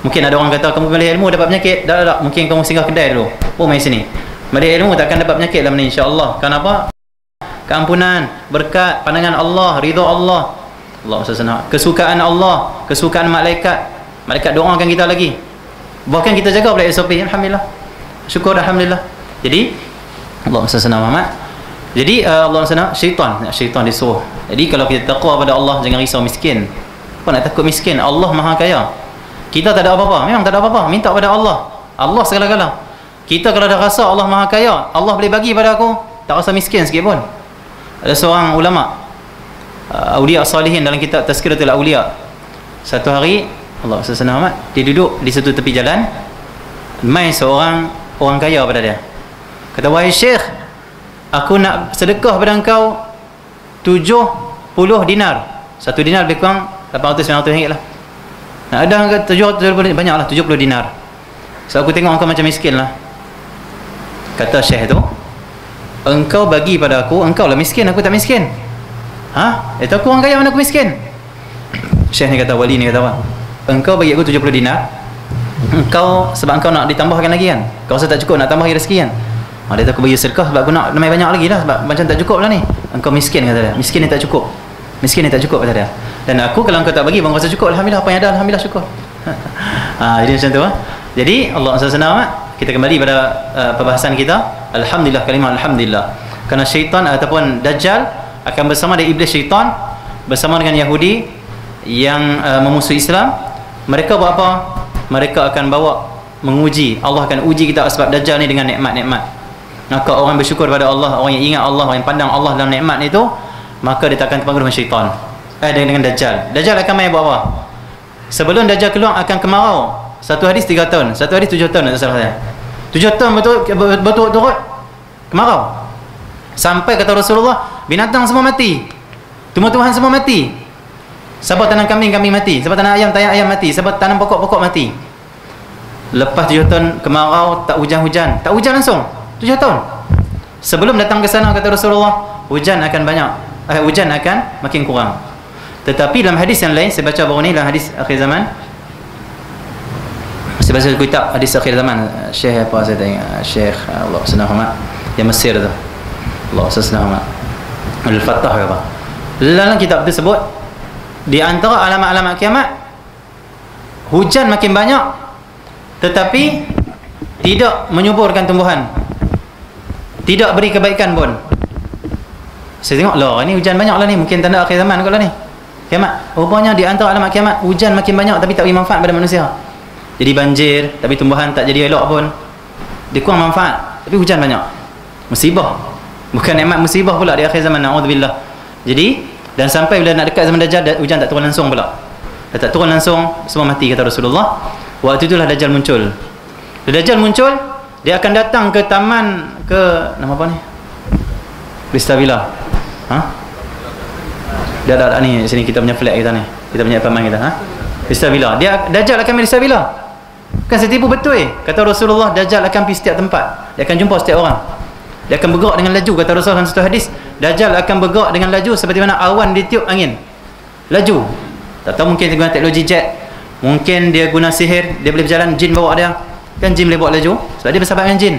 Mungkin ada orang kata kamu majlis ilmu dapat penyakit. Tak. Mungkin kamu singgah kedai dulu, mai sini. Majlis ilmu takkan dapat penyakit dalam ni insya-Allah. Kenapa? Keampunan, berkat, pandangan Allah, ridha Allah. Allah SWT, kesukaan Allah, kesukaan malaikat. Malaikat doakan kita lagi. Bahkan kita jaga pula SOP. Alhamdulillah. Syukur alhamdulillah. Jadi Allah SWT Muhammad. Jadi Allah SWT, syaitan disuruh. Jadi kalau kita takwa pada Allah, jangan risau miskin. Apa nak takut miskin? Allah Maha Kaya. Kita tak ada apa-apa, memang tak ada apa-apa, minta pada Allah. Allah segala-galanya. Kita kalau dah rasa Allah Maha Kaya, Allah boleh bagi pada aku, tak rasa miskin sikit pun. Ada seorang ulama, Auliya Salihin, dalam kitab Tazkiratul Auliya. Satu hari Allah SWT, dia duduk di satu tepi jalan, mai seorang orang kaya pada dia. Kata, wahai Syekh, aku nak sedekah pada engkau 70 dinar. Satu dinar lebih kurang 800-900 ringgit lah. Nah, ada 70 banyak lah, 70 dinar. So aku tengok engkau macam miskin lah. Kata Syekh tu, engkau bagi pada aku, engkau lah miskin, aku tak miskin. Itu aku orang kaya, mana aku miskin? Syekh ni kata, wali ni kata apa? Engkau bagi aku 70 dinar, engkau sebab engkau nak ditambahkan lagi kan, kau rasa tak cukup nak tambah rezeki kan. Dia kata, aku bagi sedekah sebab aku nak lebih banyak lagi lah, sebab macam tak cukup lah ni. Engkau miskin kata dia, miskin ni tak cukup, miskin ni tak cukup kata dia. Dan aku kalau engkau tak bagi, bang rasa cukup, alhamdulillah, apa yang ada alhamdulillah syukur. Jadi macam tu. Jadi Allah SWT, kita kembali pada perbahasan kita. Alhamdulillah, kalimah alhamdulillah. Kerana syaitan ataupun dajjal akan bersama dengan iblis syaitan, bersama dengan Yahudi yang memusuhi Islam. Mereka buat apa? Mereka akan bawa menguji. Allah akan uji kita sebab dajjal ni dengan nikmat-nikmat. Maka orang bersyukur pada Allah, orang yang ingat Allah, orang yang pandang Allah dalam nikmat itu, maka dia takkan terpengaruh dengan syaitan. Dengan dajjal. Dajjal akan main buat apa? Sebelum dajjal keluar akan kemarau. Satu hadis 3 tahun, satu hadis 7 tahun, tak salah saya. 7 tahun betul-betul kemarau. Sampai kata Rasulullah, binatang semua mati, tumbuh-tumbuhan semua mati. Sebab tanam kambing mati, sebab tanam ayam mati, sebab tanam pokok mati. Lepas 7 tahun kemarau, tak hujan-hujan, tak hujan langsung 7 tahun. Sebelum datang ke sana kata Rasulullah, hujan akan banyak, hujan akan makin kurang. Tetapi dalam hadis yang lain, saya baca baru ni dalam hadis akhir zaman, saya baca kitab hadis akhir zaman, Syekh apa saya tengok, Syekh Allah SWT yang Mesir tu, Allah SWT Al-Fattah ke apa, dalam kitab tersebut, di antara alamat-alamat kiamat, hujan makin banyak tetapi tidak menyuburkan tumbuhan, tidak beri kebaikan pun. Saya tengok lah, ni hujan banyak lah ni, mungkin tanda akhir zaman kot lah ni, kiamat. Rupanya di antara alamat kiamat, hujan makin banyak tapi tak beri manfaat pada manusia. Jadi banjir, tapi tumbuhan tak jadi elok pun, dia kurang manfaat, tapi hujan banyak. Musibah, bukan nikmat, musibah pula di akhir zaman, na'udzubillah. Jadi, dan sampai bila nak dekat zaman Dajjal, hujan tak turun langsung pula. Dia tak turun langsung, semua mati kata Rasulullah. Waktu itulah Dajjal muncul. Bila Dajjal muncul, dia akan datang ke taman, ke nama apa ni, Crystal Villa. Dia ada ni, sini kita punya flat kita ni, kita punya apartment kita, Crystal Villa. Dajjal akan pergi Crystal Villa. Bukan saya tipu, betul kata Rasulullah, Dajjal akan pergi setiap tempat, dia akan jumpa setiap orang. Dia akan bergerak dengan laju, kata Rasulullah dalam satu hadis, Dajjal akan bergerak dengan laju seperti mana awan ditiup angin. Laju. Tak tahu, mungkin dia guna teknologi jet, mungkin dia guna sihir, dia boleh berjalan, jin bawa dia. Kan jin boleh bawa laju sebab dia bersahabat dengan jin.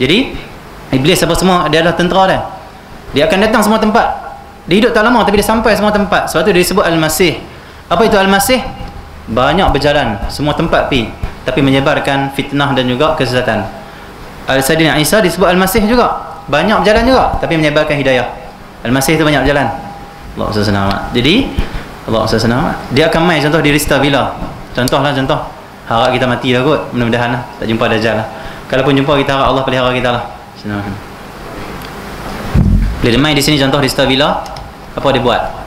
Jadi iblis apa semua, dia adalah tentera dia. Dia akan datang semua tempat. Dia hidup tak lama tapi dia sampai semua tempat. Sebab tu dia disebut Al-Masih. Apa itu Al-Masih? Banyak berjalan, semua tempat pergi, tapi menyebarkan fitnah dan juga kesesatan. Al-Sayyidina Isa disebut Al-Masih juga, banyak berjalan juga, tapi menyebarkan hidayah. Al-Masih itu banyak berjalan. Allah SWT. Jadi Allah SWT, dia akan main contoh di Rista Villa. Contohlah, contoh harap kita mati lah kot, mudah-mudahan lah tak jumpa Dajjal lah. Kalaupun jumpa, kita harap Allah pelihara kita lah. Bila dia main di sini, contoh Rista Villa, apa dia buat?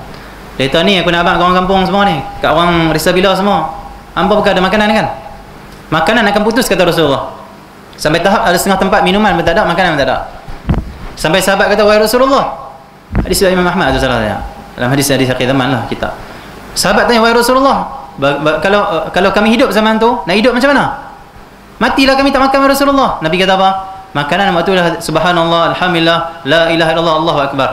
Lepas ni aku nak abang kat orang kampung semua ni, kat orang Rista Villa semua, hampa bukan ada makanan kan? Makanan akan putus, kata Rasulullah. Sampai tahap ada setengah tempat minuman pun tak ada, makanan pun tak ada. Sampai sahabat kata, wahai Rasulullah, hadis dari Imam Ahmad tu salah saya, dalam hadis akhir zaman lah kita. Sahabat tanya, wahai Rasulullah, kalau kami hidup zaman tu, nak hidup macam mana? Matilah kami tak makan, wahai Rasulullah. Nabi kata apa? Makanan waktu lah subhanallah, alhamdulillah, la ilaha illallah, Allahu akbar.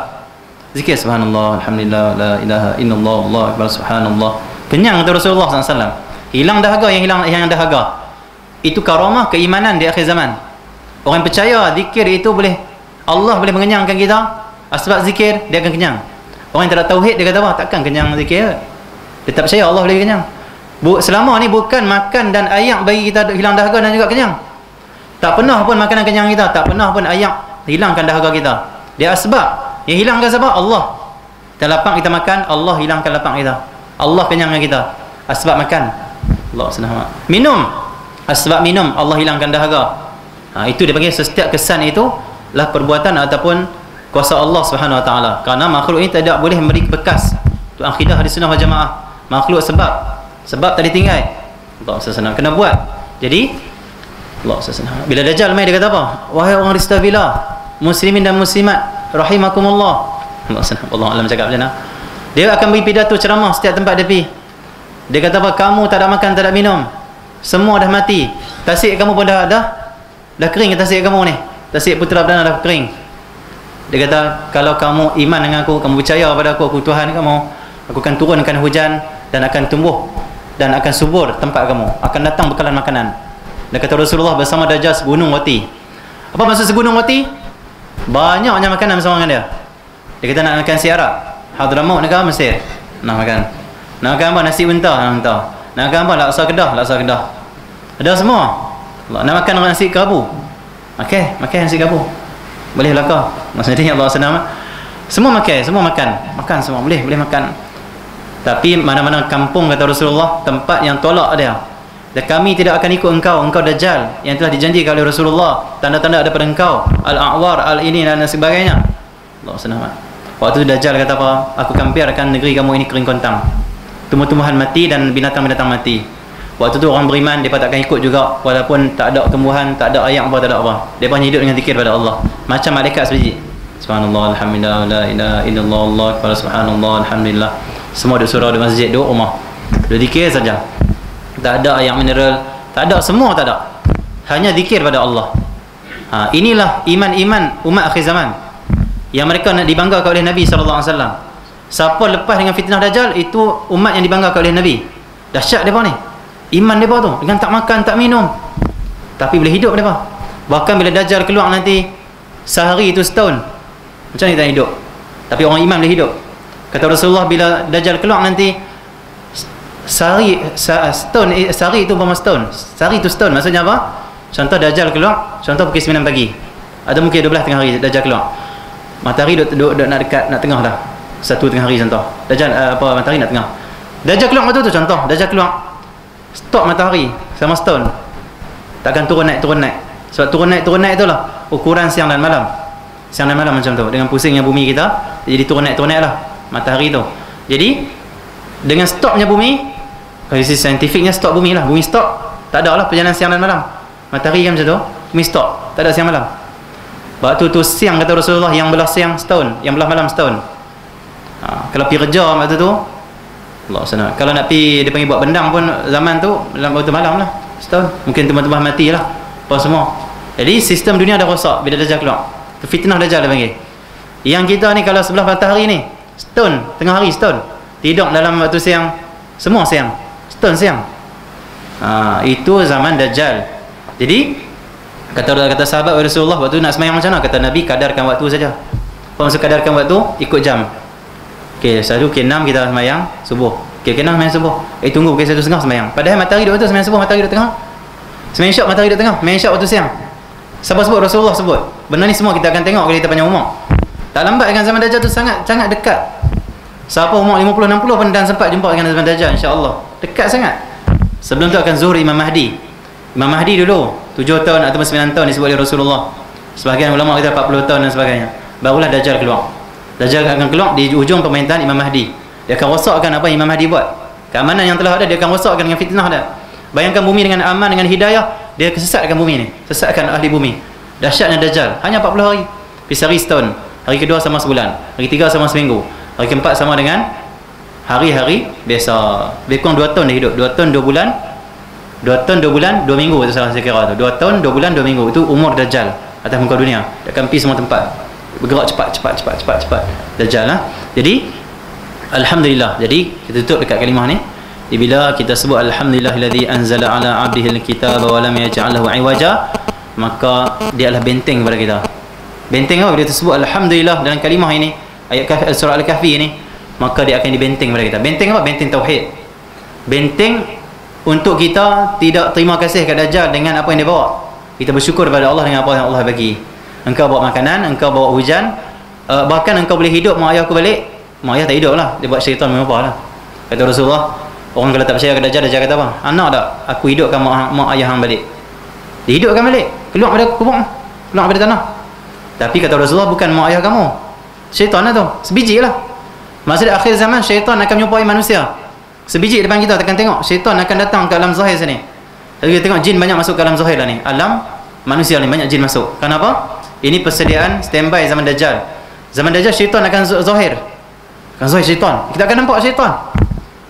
Zikir subhanallah, alhamdulillah, la ilaha illallah, Allahu akbar, subhanallah. Kenyang, kata Rasulullah SAW. Hilang dahaga yang dahaga. Itu karamah keimanan di akhir zaman. Orang yang percaya zikir itu boleh, Allah boleh mengenyangkan kita. Sebab zikir dia akan kenyang. Orang yang tak ada tauhid, dia kata apa? Takkan kenyang zikir. Dia tak percaya Allah boleh kenyang. Selama ni bukan makan dan ayak bagi kita hilang dahaga dan juga kenyang. Tak pernah pun makanan kenyang kita, tak pernah pun ayak hilangkan dahaga kita. Dia asbab. Yang hilangkan siapa? Allah. Kita lapang, kita makan, Allah hilangkan lapang kita. Allah kenyangkan kita. Asbab makan, Allah SWT. Minum, asbab minum, Allah hilangkan dahaga. Itu dia panggil setiap kesan itu lah perbuatan ataupun kuasa Allah SWT. Kerana makhluk ini tidak boleh memberi bekas. Itu akidah hadis sunnah wal jamaah. Makhluk sebab tak ditinggal, Allah SWT kena buat. Jadi Allah SWT, bila Dajjal mai, dia kata apa? Wahai orang Rista Villa, muslimin dan muslimat, rahimakumullah. Allah SWT, Allah alam cakap macam mana. Dia akan beri pidato ceramah setiap tempat dia pergi. Dia kata apa? Kamu tak ada makan, tak ada minum, semua dah mati. Tasik kamu pun dah kering, tasik kamu ni, tasik putera perdana dah kering. Dia kata, kalau kamu iman dengan aku, kamu percaya pada aku Tuhan kamu, aku akan turunkan hujan dan akan tumbuh dan akan subur tempat kamu, akan datang bekalan makanan. Dan kata Rasulullah, bersama Dajjal segunung roti. Apa maksud segunung roti? Banyaknya makanan bersama dengan dia. Dia kata nak makan si Arab, Hadramaut negara Mesir, nak makan. Nak makan apa? Nasi unta, nak makan apa? Laksa Kedah, ada semua. Nak makan nasi kerabu, makan nasi kerabu, boleh belaka. Maksudnya Allah SWT semua makan semua, boleh makan. Tapi mana-mana kampung, kata Rasulullah, tempat yang tolak dia, dan kami tidak akan ikut engkau Dajjal yang telah dijanjikan oleh Rasulullah, tanda-tanda ada pada engkau, al-a'war, al-ini dan sebagainya. Allah SWT. Waktu itu Dajjal kata apa? Aku akan biarkan negeri kamu ini kering kontang, tumbuh-tumbuhan mati dan binatang-binatang mati. Waktu tu orang beriman, mereka takkan ikut juga, walaupun tak ada tumbuhan, tak ada ayak apa, tak ada apa. Mereka hanya hidup dengan zikir pada Allah, macam malaikat sebiji. Subhanallah, alhamdulillah, la ilaha illallah, Allah akbar, subhanallah, alhamdulillah. Semua duduk surau, duduk masjid, duduk rumah, duduk zikir saja. Tak ada ayak mineral, tak ada, semua tak ada. Hanya zikir pada Allah. Inilah iman-iman umat akhir zaman yang mereka nak dibanggakan oleh Nabi SAW. Siapa lepas dengan fitnah Dajjal, itu umat yang dibanggakan oleh Nabi. Dahsyat mereka ni, iman mereka tu, dengan tak makan, tak minum, tapi boleh hidup mereka. Bahkan bila Dajjal keluar nanti, sehari itu setahun. Macam ni tak hidup, tapi orang iman boleh hidup. Kata Rasulullah, bila Dajjal keluar nanti, sehari itu umpama setahun. Sehari itu setahun. Maksudnya apa? Contoh Dajjal keluar, contoh pukul 9 pagi, atau mungkin 12 tengah hari Dajjal keluar. Matahari duduk nak dekat, nak tengah dah, 1 tengah hari contoh. Dajjal matahari nak tengah. Dajjal keluar waktu tu contoh. Dajjal keluar, stop matahari selama setahun. Takkan turun naik. Sebab turun naik itulah ukuran siang dan malam. Siang dan malam macam tu. Dengan pusingnya bumi kita, jadi turun naik lah matahari tu. Jadi dengan stopnya bumi, kalau sisi saintifiknya stop bumi lah. Bumi stop, tak ada lah perjalanan siang dan malam. Matahari kan macam tu, bumi stop, tak ada siang malam. Waktu tu siang, kata Rasulullah, yang belah siang setahun, yang belah malam setahun. Kalau pergi kerja waktu tu, Allah SWT, kalau nak pergi, dia panggil buat bendang pun zaman tu, waktu malam lah setahun. Mungkin teman-teman mati lah apa semua. Jadi sistem dunia dah rosak bila Dajjal keluar. Itu fitnah Dajjal dia panggil. Yang kita ni kalau sebelah matahari ni, stone, tengah hari stone. Tidur dalam waktu siang, semua siang. Stone siang. Itu zaman Dajjal. Jadi kata sahabat Rasulullah, waktu nak sembahyang macam mana? Kata Nabi, kadarkan waktu saja. Apa maksud kadarkan waktu? Ikut jam. Okey, 1 ke 6 kita sembahyang subuh. Okey, ke 6 sembahyang subuh. Tunggu pukul 1.30 sembahyang. Padahal matahari duduk tu sembahyang subuh, matahari duduk tengah. Sembahyang isyak matahari duduk tengah, sembahyang isyak waktu siang. Sahabat sebut, Rasulullah sebut. Benda ni semua kita akan tengok kalau kita panjang umur. Tak lambat dengan zaman Dajjal tu, sangat dekat. Siapa umur 50 60 pun dan sempat jumpa dengan zaman Dajjal, insya-Allah. Dekat sangat. Sebelum tu akan zuhur Imam Mahdi. Imam Mahdi dulu 7 tahun atau 9 tahun disebut oleh Rasulullah. Sebahagian ulama kata 40 tahun dan sebagainya. Barulah Dajjal keluar. Dajjal akan keluar di ujung pemerintahan Imam Mahdi. Dia akan rosakkan apa yang Imam Mahdi buat. Keamanan yang telah ada dia akan rosakkan dengan fitnah dia. Bayangkan bumi dengan aman, dengan hidayah, dia sesatkan bumi ni, sesatkan ahli bumi. Dahsyatnya Dajjal. Hanya 40 hari. Pisari setahun. Hari kedua sama sebulan. Hari ketiga sama seminggu. Hari keempat sama dengan hari-hari biasa. Lebih kurang 2 tahun dia hidup. 2 tahun 2 bulan. 2 tahun 2 bulan 2 minggu itu salah saya kira tu. 2 tahun 2 bulan 2 minggu. Itu umur Dajjal atas muka dunia. Dia akan pergi semua tempat. Bergerak cepat. Dajjal lah. Jadi alhamdulillah. Jadi kita tutup dekat kalimah ni. Bila kita sebut alhamdulillahilladzi anzala ala 'abdihi alkitaba wa lam yaj'al lahu 'iwaja, maka dia adalah benteng kepada kita. Benteng apa? Bila tersebut alhamdulillah dalam kalimah ini, ayat surah Al-Kahfi ini, maka dia akan dibenteng kepada kita. Benteng apa? Benteng tauhid. Benteng untuk kita tidak terima kasih kepada Dajjal dengan apa yang dia bawa. Kita bersyukur kepada Allah dengan apa yang Allah bagi. Engkau bawa makanan, engkau bawa hujan, bahkan engkau boleh hidup mak ayah aku balik. Mak ayah tak hidup lah, dia buat syaitan mengapa lah. Kata Rasulullah, orang kalau tak percaya kepada Dajjal, Dajjal kata apa? Anak tak? Aku hidupkan mak ayah hang balik. Dia hidupkan balik, keluar daripada kubur, keluar daripada tanah. Tapi kata Rasulullah, bukan mak ayah kamu, syaitan lah tu, sebiji lah. Maksudnya akhir zaman syaitan akan menyupai manusia. Sebiji depan kita, kita akan tengok syaitan akan datang ke alam zahir sini. Jadi kita tengok jin banyak masuk ke alam zahir lah ni, alam manusia ni banyak jin masuk. Kenapa? Ini persediaan standby zaman Dajjal. Zaman Dajjal syaitan akan zahir. Akan zahir syaitan. Kita akan nampak syaitan.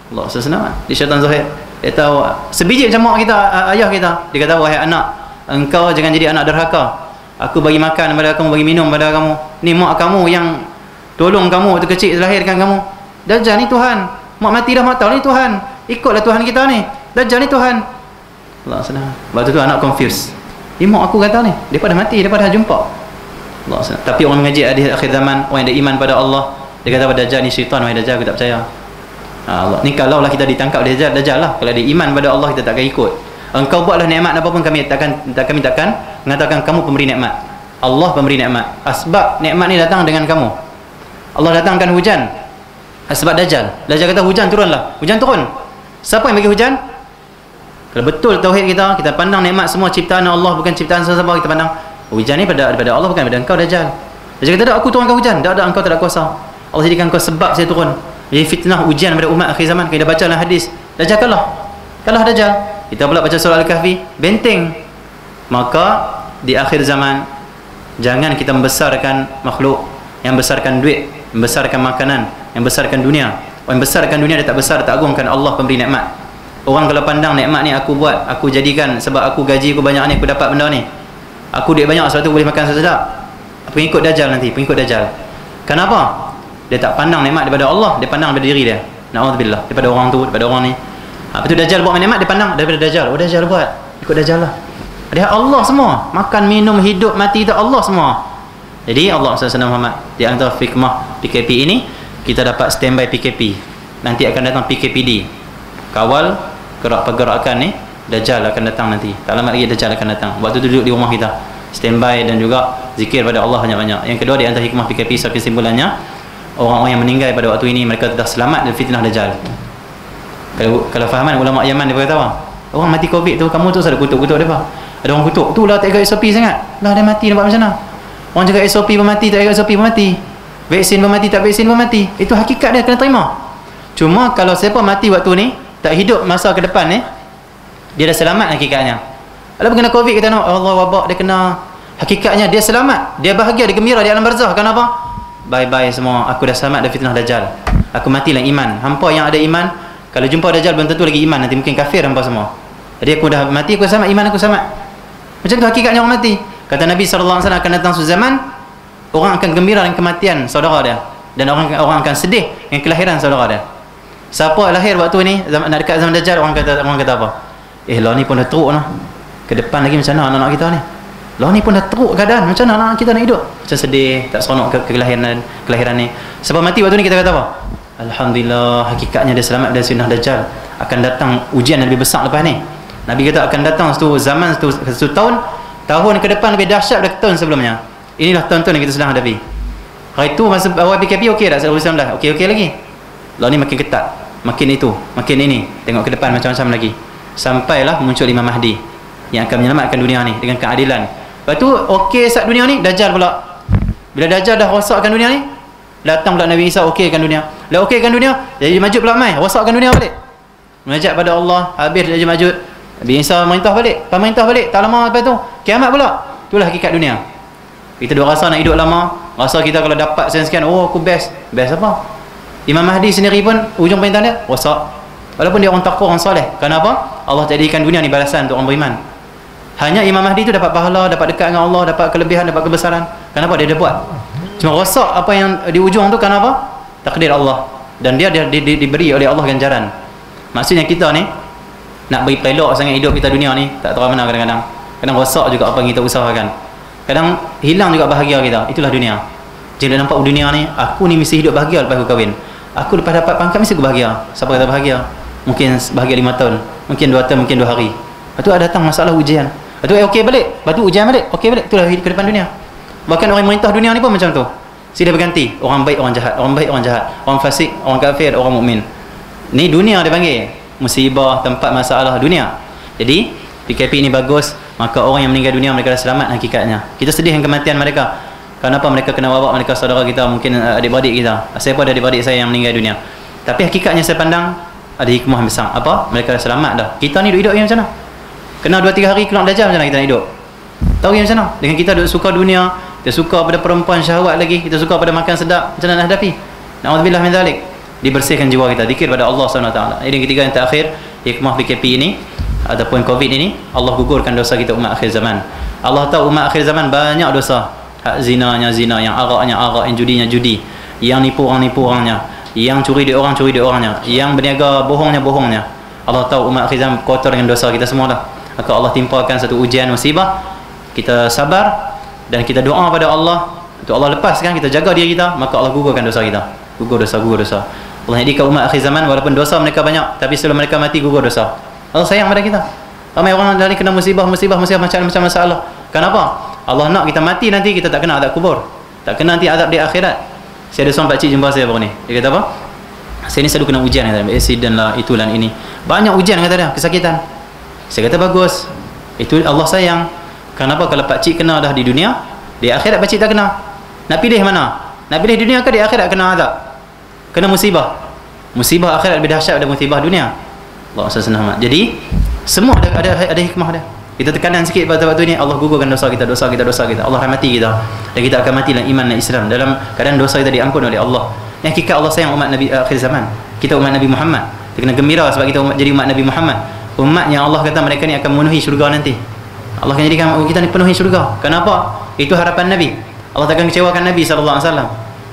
Allah senang di syaitan zahir. Dia tahu sebiji macam mak kita, ayah kita. Dia kata, wahai anak, engkau jangan jadi anak derhaka. Aku bagi makan kepada kamu, bagi minum kepada kamu. Ni mak kamu yang tolong kamu waktu kecil, lahirkan kamu. Dajjal ni Tuhan. Mak mati dah, mak tahu ni Tuhan. Ikutlah Tuhan kita ni. Dajjal ni Tuhan. Allah senang. Waktu tu anak confused. Mak aku kata ni, dia dah mati, dia dah jumpa. Allah senang. Tapi orang mengaji hadis akhir zaman, orang yang ada iman pada Allah, dia kata pada Dajjal ni syaitan, wahai Dajjal aku tak percaya. Allah ni kalau lah kita ditangkap oleh Dajjal lah. Kalau ada iman pada Allah, kita tak akan ikut. Engkau buatlah nikmat apa pun, kami takkan mengatakan kamu pemberi nikmat. Allah pemberi nikmat. Asbab nikmat ni datang dengan kamu. Allah datangkan hujan. Sebab Dajjal. Dajjal kata hujan turunlah. Hujan turun. Siapa yang bagi hujan? Kalau betul tauhid kita, kita pandang nikmat semua ciptaan Allah, bukan ciptaan siapa, kita pandang hujan ni daripada Allah, bukan daripada engkau Dajjal. Dajjal kata, aku turunkan hujan. Tak ada, engkau tak ada kuasa. Allah jadikan engkau sebab saya turun. Jadi fitnah ujian pada umat akhir zaman. Kita baca dalam hadis, Dajjal kalah Dajjal. Kita pula baca surah Al-Kahfi, benteng. Maka di akhir zaman, jangan kita membesarkan makhluk, yang besarkan duit, membesarkan makanan, yang besarkan dunia. Orang yang besarkan dunia, dia tak besar, tak agungkan Allah pemberi nikmat. Orang kalau pandang nikmat ni aku buat, aku jadikan sebab aku gaji aku banyak ni, aku dapat benda ni, aku duit banyak sebab tu boleh makan sedap. Pengikut Dajjal nanti, pengikut Dajjal. Kenapa? Dia tak pandang nikmat daripada Allah, dia pandang daripada diri dia. Na'udzubillah, daripada orang tu, daripada orang ni. Lepas tu Dajjal buat nikmat, dia pandang daripada Dajjal. Oh Dajjal buat, ikut Dajjal lah. Dia Allah semua, makan, minum, hidup, mati, itu Allah semua. Jadi Allah SWT Muhammad, di antara hikmah PKP ini, kita dapat standby PKP. Nanti akan datang PKPD, kawal pergerakan ni. Dajjal akan datang nanti, tak lama lagi Dajjal akan datang. Waktu tu duduk di rumah kita, standby dan juga zikir pada Allah banyak-banyak. Yang kedua, di antara hikmah PKP sebagai kesimpulannya, orang-orang yang meninggal pada waktu ini, mereka telah selamat dari fitnah Dajjal. Kalau fahaman ulama Yaman, dia berkata apa? Orang mati Covid tu, kamu tu ada kutuk-kutuk dia apa? Ada orang kutuk, tu lah tak ikut SOP sangat. Lah dia mati, nampak macam mana? Orang cakap SOP pun mati, tak ikut SOP pun mati. Vaksin pun mati, tak vaksin pun mati. Itu hakikat dia, kena terima. Cuma kalau siapa mati waktu ni, tak hidup masa ke depan ni, dia dah selamat hakikatnya. Kalau kena Covid, kita nak Allah wabak, dia kena, hakikatnya dia selamat, dia bahagia, dia gembira di alam barzah. Kenapa? Bye-bye semua, aku dah selamat dari fitnah Dajjal. Aku mati dalam iman. Hampa yang ada iman, kalau jumpa Dajjal belum tentu lagi iman, nanti mungkin kafir hampa semua. Jadi aku dah mati, aku selamat, iman aku selamat. Macam tu hakikatnya orang mati. Kata Nabi SAW, akan datang suatu zaman, orang akan gembira dengan kematian saudara dia, dan orang akan sedih dengan kelahiran saudara dia. Siapa lahir waktu ni nak dekat zaman Dajjal, orang kata apa? Lah ni pun dah teruk noh. Ke depan lagi macam mana anak-anak kita ni? Lah ni pun dah teruk keadaan, macam mana anak kita nak hidup? Macam sedih, tak seronok ke kelahiran ni. Sebab mati waktu ni kita kata apa? Alhamdulillah, hakikatnya dia selamat dari fitnah Dajjal. Akan datang ujian yang lebih besar lepas ni. Nabi kata akan datang satu zaman, satu tahun ke depan lebih dahsyat daripada tahun sebelumnya. Inilah tahun-tahun yang kita sedang hadapi. Hari tu masa awal PKP okey tak? Sallallahu alaihi wasallam dah okey lagi. Lah ni makin ketat, makin ini. Tengok ke depan macam-macam lagi. Sampailah muncul Imam Mahdi yang akan menyelamatkan dunia ni dengan keadilan. Lepas tu okey sat dunia ni, Dajjal pula. Bila Dajjal dah rosakkan dunia ni, datang pula Nabi Isa okeykan dunia. Dah okeykan dunia, jadi Majud pula mai, rosakkan dunia balik. Menajak pada Allah, habis Dajjal Majud. Nabi Isa merintah balik, tak lama lepas tu kiamat pula. Itulah hakikat dunia. Kita duk rasa nak hidup lama, rasa kita kalau dapat sekian, oh aku best apa? Imam Mahdi sendiri pun ujung perintah dia rosak. Walaupun dia orang takwa, orang soleh. Kenapa? Allah jadikan dunia ni balasan untuk orang beriman. Hanya Imam Mahdi tu dapat pahala, dapat dekat dengan Allah, dapat kelebihan, dapat kebesaran. Kenapa dia buat? Cuma rosak apa yang di ujung tu, kenapa? Takdir Allah. Dan dia diberi oleh Allah ganjaran. Maksudnya kita ni nak beri pelok sangat hidup kita dunia ni, tak tahu mana kadang-kadang. Kadang rosak juga apa yang kita usahakan. Kadang hilang juga bahagia kita. Itulah dunia. Jadi nampak dunia ni, aku ni mesti hidup bahagia lepas aku kahwin. Aku lepas dapat pangkat mesti aku bahagia. Siapa kata bahagia? Mungkin bahagia 5 tahun, mungkin 2 tahun, mungkin 2 hari. Lepas tu ada datang masalah ujian. Lepas tu okey balik. Lepas tu ujian balik. Okey balik. Itulah ke depan dunia. Bahkan orang merintah dunia ni pun macam tu. Silih berganti. Orang baik, orang jahat. Orang baik, orang jahat. Orang fasik, orang kafir, orang mukmin. Ni dunia dia panggil. Musibah, tempat masalah dunia. Jadi PKP ni bagus. Maka orang yang meninggal dunia, mereka dah selamat hakikatnya. Kita sedih dengan kematian mereka. Kenapa mereka kena wabak, mereka saudara kita, mungkin adik-beradik kita. Saya pun ada adik-beradik saya yang meninggal dunia. Tapi hakikatnya saya pandang ada hikmah yang besar. Apa? Mereka dah selamat dah. Kita ni hidup yang macam mana? Kena 2-3 hari keluar Dajjal, macam mana kita nak hidup? Tahu yang macam mana? Dengan kita suka dunia, kita suka pada perempuan syahwat lagi, kita suka pada makan sedap, macam mana nak hadapi? Na'udzubillah min zalik. Dibersihkan jiwa kita, zikir pada Allah SWT. Ini yang ketiga, yang terakhir, hikmah PKP ini ataupun Covid ini, Allah gugurkan dosa kita umat akhir zaman. Allah tahu umat akhir zaman banyak dosa. Hak zinanya zina, yang araknya arak, yang judinya judi, yang nipu orangnya, yang curi duit orangnya, yang berniaga bohongnya. Allah tahu umat akhir zaman kotor dengan dosa kita semua dah. Maka Allah timpakan satu ujian musibah, kita sabar dan kita doa pada Allah untuk Allah lepaskan, kita jaga diri kita, maka Allah gugurkan dosa kita. Gugur dosa. Allah jadikan umat akhir zaman walaupun dosa mereka banyak, tapi sebelum mereka mati gugur dosa. Allah sayang pada kita. Ramai orang dari kena musibah macam masalah. Kenapa? Allah nak kita mati nanti kita tak kena azab kubur, tak kena nanti azab di akhirat. Saya ada seorang pakcik jumpa saya baru ni. Dia kata apa? Saya ni selalu kena ujian, kata, accident lah, itulah ini. Banyak ujian kata dia, kesakitan. Saya kata bagus. Itu Allah sayang. Kenapa kalau pakcik kena dah di dunia, di akhirat pakcik tak kena? Nak pilih mana? Nak pilih dunia ke di akhirat kena azab? Kena musibah. Musibah akhirat lebih dahsyat daripada musibah dunia. Allah SWT. Jadi semua ada hikmah dia. Kita tekanan sikit pada waktu ini, Allah gugurkan dosa kita. Allah rahmati kita dan kita akan mati dalam iman dan Islam, dalam keadaan dosa kita diampun oleh Allah. Yang hakikat Allah sayang umat Nabi akhir zaman. Kita umat Nabi Muhammad, kita kena gembira sebab kita jadi umat Nabi Muhammad. Umat yang Allah kata mereka ni akan memenuhi syurga nanti. Allah akan jadikan kita ni penuhi syurga. Kenapa? Itu harapan Nabi. Allah takkan kecewakan Nabi SAW.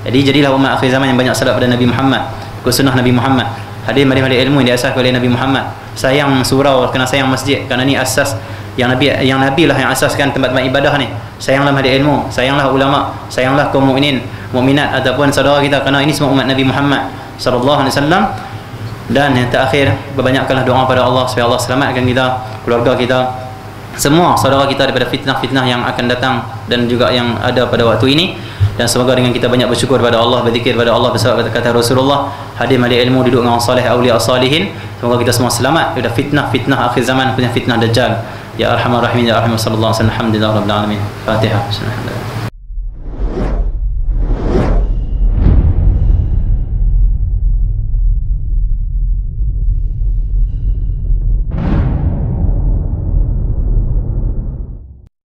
Jadi jadilah umat akhir zaman yang banyak salat pada Nabi Muhammad, ikut sunnah Nabi Muhammad. Hadis-hadis ilmu yang diasaskan oleh Nabi Muhammad. Sayang surau, kena sayang masjid, kerana ni asas yang Nabi lah yang asaskan tempat-tempat ibadah ni. Sayanglah hadis ilmu, sayanglah ulama, sayanglah kaum mukminin, mukminat ataupun saudara kita, kerana ini semua umat Nabi Muhammad sallallahu alaihi wasallam. Dan yang terakhir, berbanyakkanlah doa pada Allah supaya Allah selamatkan kita, keluarga kita, semua saudara kita daripada fitnah-fitnah yang akan datang dan juga yang ada pada waktu ini. Dan semoga dengan kita banyak bersyukur pada Allah, berzikir pada Allah, bersama kata Rasulullah, hadir majlis ilmu, duduk dengan orang salih, awliya salihin. Semoga kita semua selamat daripada fitnah akhir zaman, punya fitnah Dajjal. Ya Arhamar Rahimin, ya Arhamar sallallahu alaihi wasallam. Alhamdulillah rabbil alamin. Fatihah. Bismillahirrahmanirrahim.